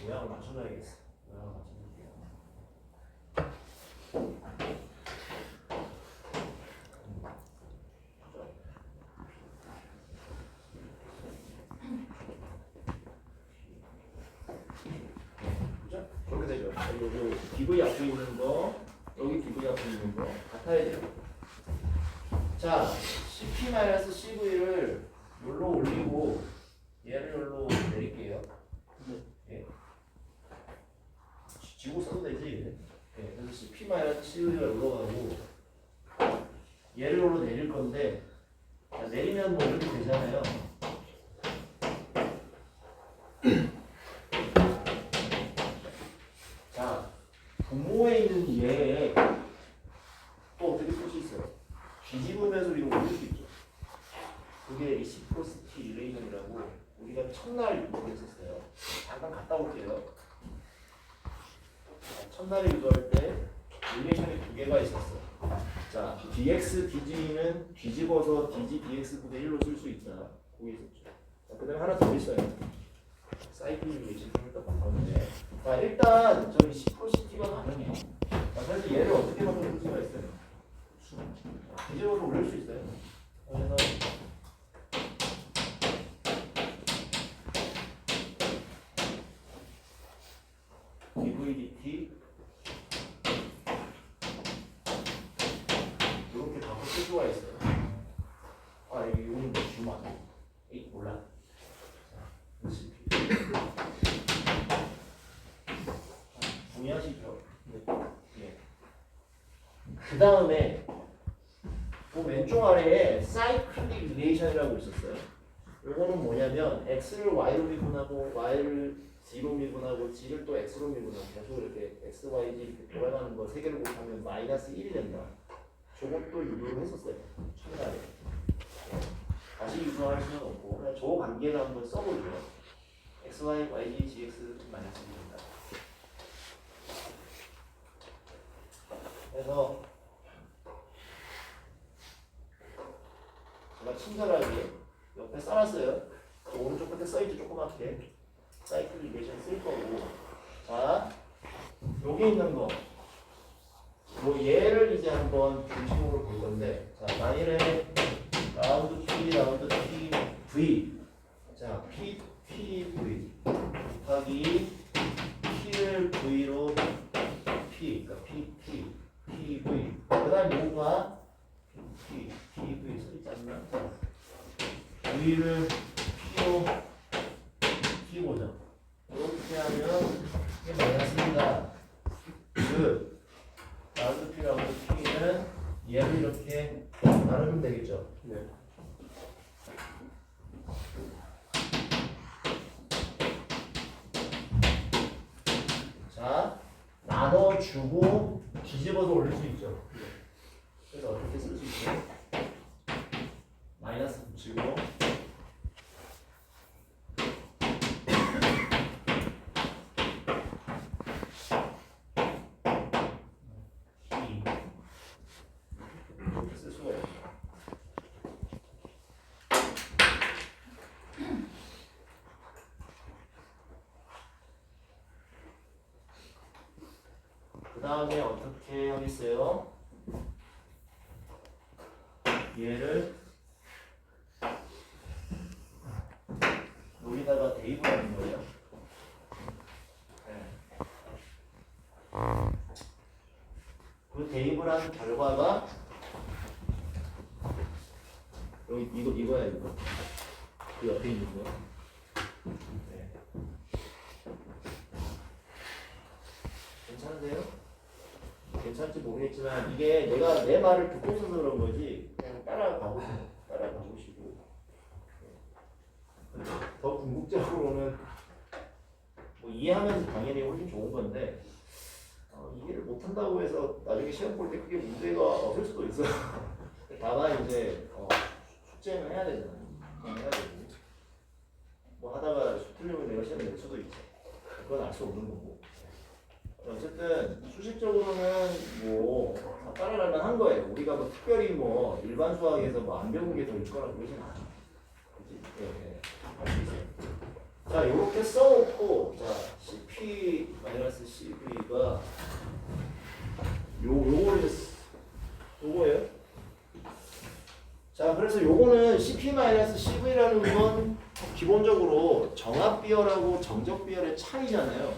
모양을 맞춰놔야겠어. 모양을 맞춰놓을게요. DV 앞에 있는 거, 여기 DV 앞에 있는 거 같아야 돼요. 자, CP-CV를 여기로 올리고 얘를 여기로 내릴게요. 예. 지고 써도 되지. 예. 그래서 CP-CV가 올라가고 얘를 여기로 내릴 건데 내리면 뭐 이렇게 되잖아요. 자, 분모에 있는 얘 또 어떻게 쓸 수 있어요? 뒤집으면서 이거 올릴 수 있죠. 그게 리시프로시티 릴레이션이라고 우리가 첫날 유도했었어요. 잠깐 갔다 올게요. 첫날에 유도할 때 릴레이션이 두 개가 있었어. 자, dx, dg는 뒤집어서 dg, dx분의 1로 쓸 수 있다. 거기 있었죠. 자, 그 다음에 하나 더 있어요. 사이클 릴레이션 좀 이따 볼 건데. 자, 일단 저기 시프로시티가 가능해요. 자, 그래서 얘를 어떻게 만들 수가 있어요? 뒤집어서 올릴 수 있어요. 그래서 dvdt 이렇게 바꿔 쓸 수가 있어요. 아, 여기 뭐 주면 안 돼. 에이, 몰라. 동의하시죠? 네. 그 다음에 그 왼쪽 아래에 사이클릭 릴레이션이라고 있었어요. 요거는 뭐냐면 x를 y로 미분하고 y를 g로 미분하고 g를 또 x로 미분하고 계속 이렇게 x, y, g 이렇게 돌아가는 거 세 개를 곱하면 마이너스 1이 된다. 저것도 유도를 했었어요. 첫날에. 다시 유도할 수는 없고 그냥 저 관계를 한번 써보죠. x, y, y, g, gx 마이너스 1이 된다. 그래서 제가 친절하게 옆에 써놨어요. 오른쪽 끝에 써있죠. 조그맣게 사이클 리레이션 쓸 거고. 자, 여기 있는 거 뭐 얘를 이제 한번 중심으로 볼 건데, 자, 만일에 라운드 P, 라운드 P, V, 자, P, P, V 곱하기 P를 V로 P, 그러니까 P, T, P, V. 그다음 뭐가 P, P, V 써있지 않나? V를 P로 T보죠. 이렇게 하면 이게 마이너스입니다. 그 라운드 P, 라운드 P는 얘를 이렇게 나누면 되겠죠.
네.
자, 나눠주고 뒤집어서 올릴 수 있죠. 그래서 어떻게 쓸 수 있죠? 마이너스 붙이고 이렇게 쓸 수가 있죠. 그 다음에 어떻게 하겠어요? 얘를 여기다가 대입을 하는 거예요. 네. 그 대입을 한 결과가 여기 이거야 이거. 그 옆에 있는 거. 네. 괜찮으세요? 괜찮을지 모르겠지만 이게 내가 내 말을 듣고서 그런 거지 그냥 따라가보시고 더 궁극적으로는 뭐 이해하면서 당연히 훨씬 좋은 건데 이해를 못한다고 해서 나중에 시험 볼 때 그게 문제가 없을 수도 있어요. 다만 이제 숙제는 해야 되잖아요. 해야 되고 뭐 하다가 틀리면 내가 시험 낼 수도 있죠. 그건 알 수 없는 거고. 어쨌든 수식적으로는 뭐 따라갈만 한 거예요. 우리가 뭐 특별히 뭐 일반 수학에서 뭐 안 배운 게 더 있거나 그러진 않아. 그치? 예, 할 수 있어요. 자, 이렇게 써놓고 자 CP-CV가 요거를 요거예요. 자, 그래서 요거는 CP-CV라는 건 기본적으로 정합 비열하고 정적 비열의 차이잖아요.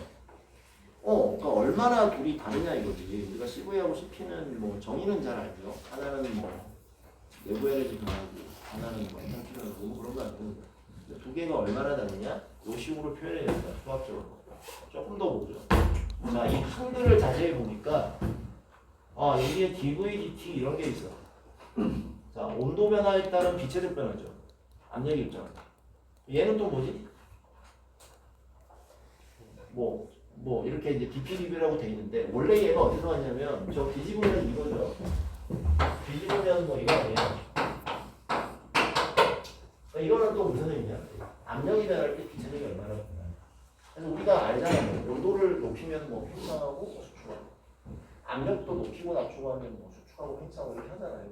그러니까 얼마나 둘이 다르냐 이거지. 우리가 CV하고 CP는 뭐 정의는 잘 알죠. 하나는 뭐 내부 에너지 변화고 하나는 뭐 엔탈피 변화고 뭐 그런 거 아니고 두 개가 얼마나 다르냐? 이 식으로 표현해야 된다. 수학적으로. 조금 더 보죠. 자, 이 항들을 자세히 보니까 여기에 dv, dt 이런 게 있어. 자, 온도 변화에 따른 비체적 변화죠. 압력 입장. 얘는 또 뭐지? 뭐 이렇게 이제 dpdv라고 돼 있는데 원래 얘가 어디서 왔냐면 저 뒤집으면 이거죠. 뒤집으면 뭐 이거 아니에요. 이거는 또 무슨 의미냐? 압력이 변할 때 비체적이 얼마나 변하냐. 그래서 우리가 알잖아요. 온도를 높이면 뭐 팽창하고 수축하고 압력도 높이고 낮추고 하면 뭐 수축하고 팽창하고 이렇게 하잖아요.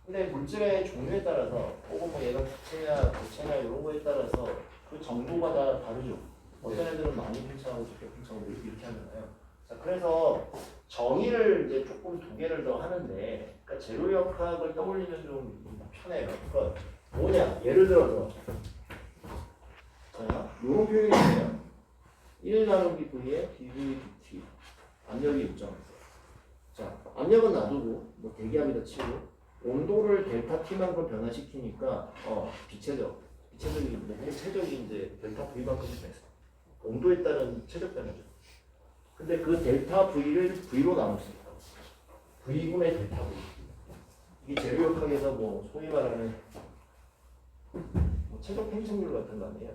근데 물질의 종류에 따라서 혹은 뭐 얘가 기체냐 고체냐 이런 거에 따라서 그 정도가 다 다르죠. 어떤 애들은 많이 팽창하고 적게 팽창하고 이렇게 하잖아요. 자, 그래서 정의를 이제 조금 두 개를 더 하는데, 그러니까 제로역학을 떠올리면 좀 편해요. 그러니까 뭐냐? 예를 들어서 자, 요런 표현이 있네요. 1 나누기 V에 dV, dt 압력이 일정했어요. 자, 압력은 놔두고 뭐 대기압이다 치고 온도를 델타 T만큼 변화시키니까 비체적이 뭐 최적이 이제 델타 V만큼 변했어요. 온도에 따른 최적 변화죠. 근데 그 델타 V를 V로 나눴습니다. V분의 델타 V. 이게 제로역학에서 뭐 소위 말하는 뭐 최적 팽창률 같은 거 아니에요.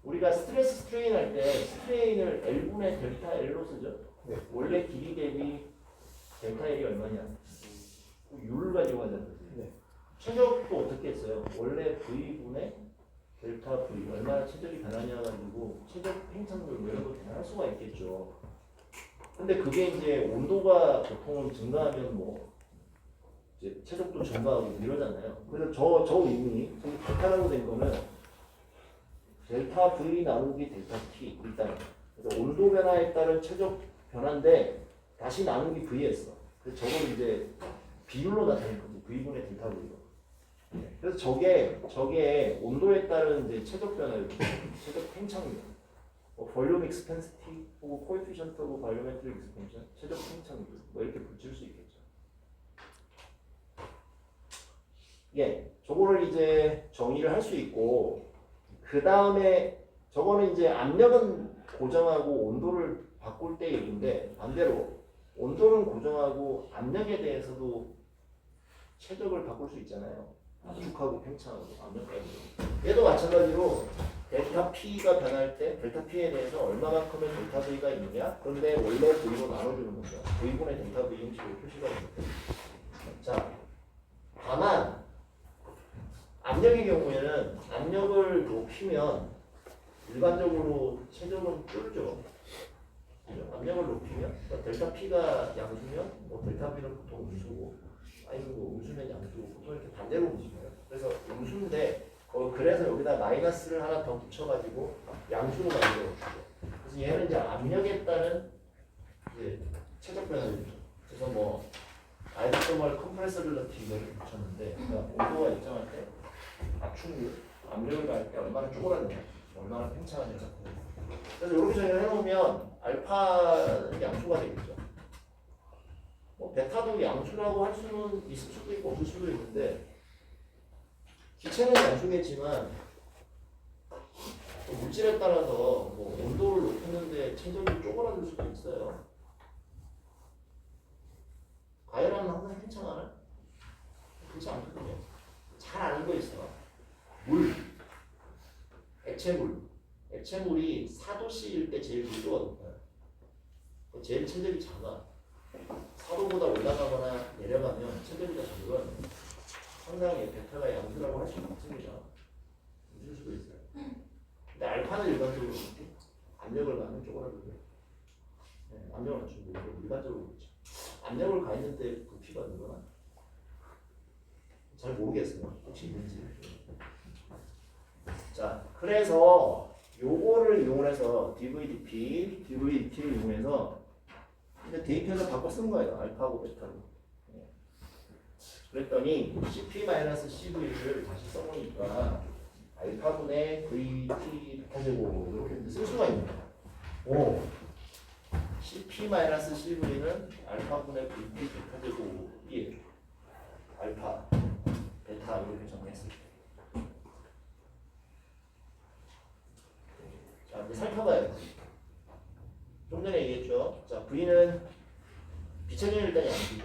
우리가 스트레스 스트레인 할 때 스트레인을 L분의 델타 L로 쓰죠. 네. 원래 길이 대비 델타 L이 얼마냐? U를 가지고 하잖아요. 네. 최적도 어떻게 했어요? 원래 V분의 델타 V 얼마나 최적이 변하냐 가지고 최적 팽창률 뭐 이런 거 계산할 수가 있겠죠. 근데 그게 이제 온도가 보통 증가하면 뭐 이제 최적도 증가하고 이러잖아요. 그래서 저 의문이 델타라고 된 거는 델타 V 나누기 델타 T 일단 그래서 온도 변화에 따른 최적 변화인데 다시 나누기 V 했어. 그래서 저걸 이제 비율로 나타낸 거지. V분의 델타 V로. 그래서 저게 온도에 따른 이제 최적 변화율, 최적 팽창률, 볼륨 익스펜시티 혹은 코에피션트 오브 발로메트릭 익스펜션, 최적 팽창률 뭐 이렇게 붙일 수 있겠죠. 저거를 이제 정의를 할 수 있고 그 다음에 저거는 이제 압력은 고정하고 온도를 바꿀 때 얘기인데 반대로 온도는 고정하고 압력에 대해서도 최적을 바꿀 수 있잖아요. 압축하고 팽창하고 압력까지. 얘도 마찬가지로 델타 P가 변할 때 델타 P에 대해서 얼마만큼의 델타 V가 있느냐? 그런데 원래 V로 나눠주는 거죠. V분의 델타 V 형식으로 표시가 됩니다. 자, 다만 압력의 경우에는 압력을 높이면 일반적으로 최적은 뚫죠. 압력을 높이면 그러니까 델타 P가 양수면 뭐 델타 V는 보통 음수고 아니면 뭐 음수면 양수고 보통 이렇게 반대로 움직여요. 그래서 음수인데 그래서 여기다 마이너스를 하나 더 붙여가지고 양수로 만들어요. 그래서 얘는 이제 압력에 따른 이제 최적 변화를 주죠. 그래서 뭐 아이소토멀 컴프레서 릴러티브를 붙였는데 그러니까 온도가 일정할 때 압축률, 압력을 가할 때 얼마나 쪼그라드냐, 얼마나 팽창하냐. 그래서 이렇게 정의를 해놓으면 알파는 양수가 되겠죠. 뭐 베타도 양수라고 할 수는 있을 수도 있고 없을 수도 있는데 기체는 양수겠지만 물질에 따라서 뭐 온도를 높였는데 체적이 쪼그라들 수도 있어요. 과열하면 항상 팽창하나? 그렇지 않거든요. 잘 아는 거 있어. 물, 액체물이 4도씨일 때 제일 밀도가 높아요. 제일 체적이 작아. 4도보다 올라가거나 내려가면 체적이가 적은 상당히 베타가 양수라고 할 수는 없습니다. 있을 수도 있어요. 근데 알파는 일반적으로 압력을 가는 쪼그라들고요. 압력을 낮추고 일반적으로 그렇죠. 압력을 가했는데 부피가 늘어나? 잘 모르겠어요. 혹시 있는지. 자, 그래서 요거를 이용해서 dVdP, dVdT를 이용해서 이제 대입해서 바꿔 쓴 거예요. 알파하고 베타로. 그랬더니 CP-CV를 다시 써보니까 알파분의 VT 베타제곱 이렇게 쓸 수가 있는 거예요. 오, CP-CV는 알파분의 VP 베타 제곱이 알파, 베타 이렇게 정리했을 때. 자, 이제 살펴봐요. 좀 전에 얘기했죠. 자, V는 비천연이 일단 양수죠.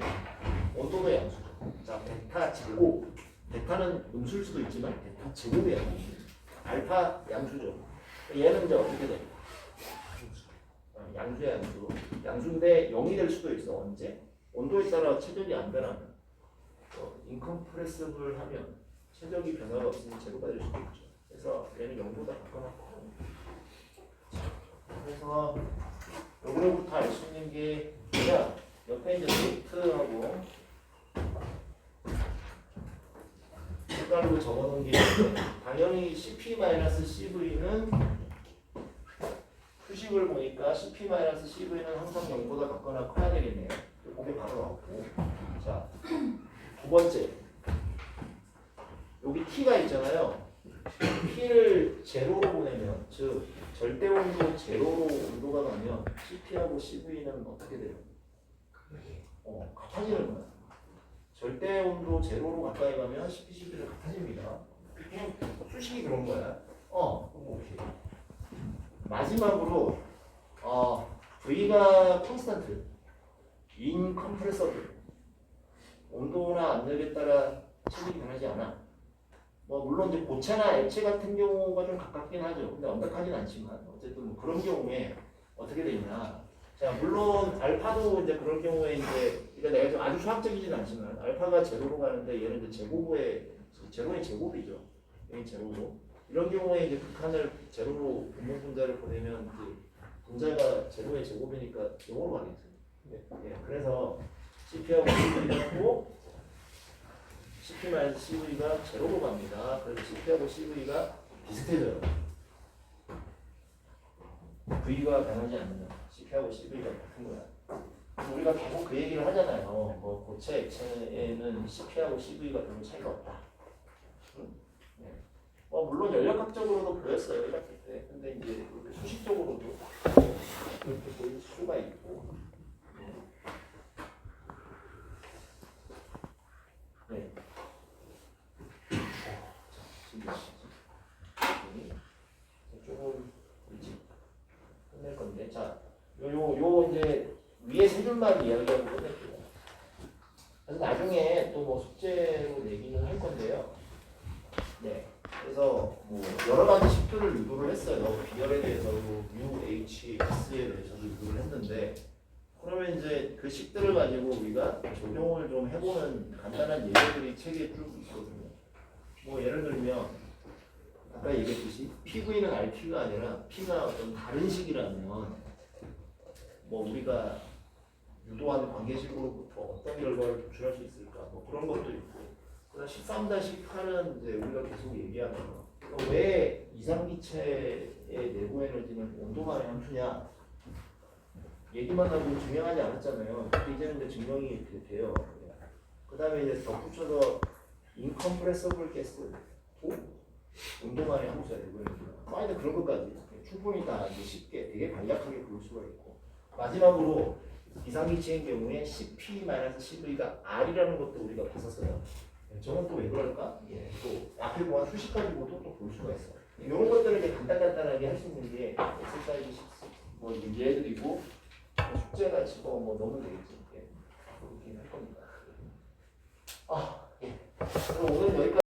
온도도 양수죠. 자, 베타 제곱. 베타는 음수일 수도 있지만 베타 제곱이야. 알파 양수죠. 얘는 이제 어떻게 돼? 양수야 양수. 양수인데 0이 될 수도 있어. 언제? 온도에 따라 최적이 안 변하면. 인컴프레시블 하면 최적이 변화가 없으니 제로가 될 수도 있죠. 그래서 얘는 0보다 바꿔놓고. 그래서 여기로부터 알 수 있는 게 뭐냐? 옆에 이제 노트하고 색깔로 적어놓은 게 있는데 당연히 CP-CV는 수식을 보니까 CP-CV는 항상 0보다 같거나 커야 되겠네요. 그게 바로 나왔고. 자, 두 번째. 여기 T가 있잖아요. T를 제로로 보내면, 즉 절대 온도 제로로 온도가 나면 CP하고 CV는 어떻게 돼요? 같아지는 거야. 절대 온도 제로로 가까이 가면 CP, CV는 같아집니다. 그냥 수식이 그런 거야. 오케이. 마지막으로 V가 콘스탄트, 인컴프레서블. 온도나 압력에 따라 체질이 변하지 않아. 뭐 물론 이제 고체나 액체 같은 경우가 좀 가깝긴 하죠. 근데 완벽하진 않지만 어쨌든 뭐 그런 경우에 어떻게 되냐. 자, 물론 알파도 이제 그런 경우에 이제 그러니까 내가 좀 아주 수학적이진 않지만 알파가 제로로 가는데 얘는 이제 제로의 제곱이죠. 얘는 제로고 이런 경우에 이제 극한을 제로로 분모 분자를 보내면 이제 분자가 제로의 제곱이니까 0으로 가겠죠. 예, 그래서 CP하고 CV하고 CP-CV가 제로로 갑니다. 그래서 CP하고 CV가 비슷해져요. V가 변하지 않는다. CP하고 CV가 같은 거야. 우리가 계속 그 얘기를 하잖아요. 뭐 고체, 액체에는 CP하고 CV가 별로 차이가 없다. 응? 네. 물론 연력학적으로도 보였어요. 이렇게 때. 근데 이제 수식적으로도 그렇게 보일 수가 있고. 네. 조금 일찍 끝낼 건데, 자, 요 이제 위에 세 줄만 이야기하고 끝낼게요. 그래서 나중에 또 뭐 숙제로 내기는 할 건데요. 네. 그래서 뭐 여러 가지 식들을 유도를 했어요. 비열에 대해서도 UHS에 대해서도 유도를 했는데, 그러면 이제 그 식들을 가지고 우리가 적용을 좀 해보는 간단한 예제들이 책에 쭉 있거든요. 뭐 예를 들면 아까 얘기했듯이 PV는 RT가 아니라 P가 어떤 다른 식이라면 뭐 우리가 유도하는 관계식으로부터 어떤 결과를 도출할 수 있을까 뭐 그런 것도 있고 그다음 13-8은 이제 우리가 계속 얘기하는 거. 그러니까 왜 이상기체의 내부 에너지는 온도만의 함수냐 얘기만 하고 증명하지 않았잖아요. 이제는 이제 증명이 돼요. 그 다음에 이제 덧붙여서 인컴프레서블 가스 온도만의 함수야 되고 파이는 그런 것까지 충분히 다 이제 쉽게 되게 간략하게 볼 수가 있고 마지막으로 이상기체의 경우에 CP-CV가 R이라는 것도 우리가 봤었어요. 저건 또 왜 그럴까? 예, 또 앞에 보한 수식 가지고도 또 볼 수가 있어요. 이런 것들을 이제 간단하게 할 수 있는 게 엑서사이즈 뭐 예들이고 숙제같이 뭐 넣으면 되겠지. 예, 그렇게 할 겁니다. 예. 그럼 오늘 여기까지.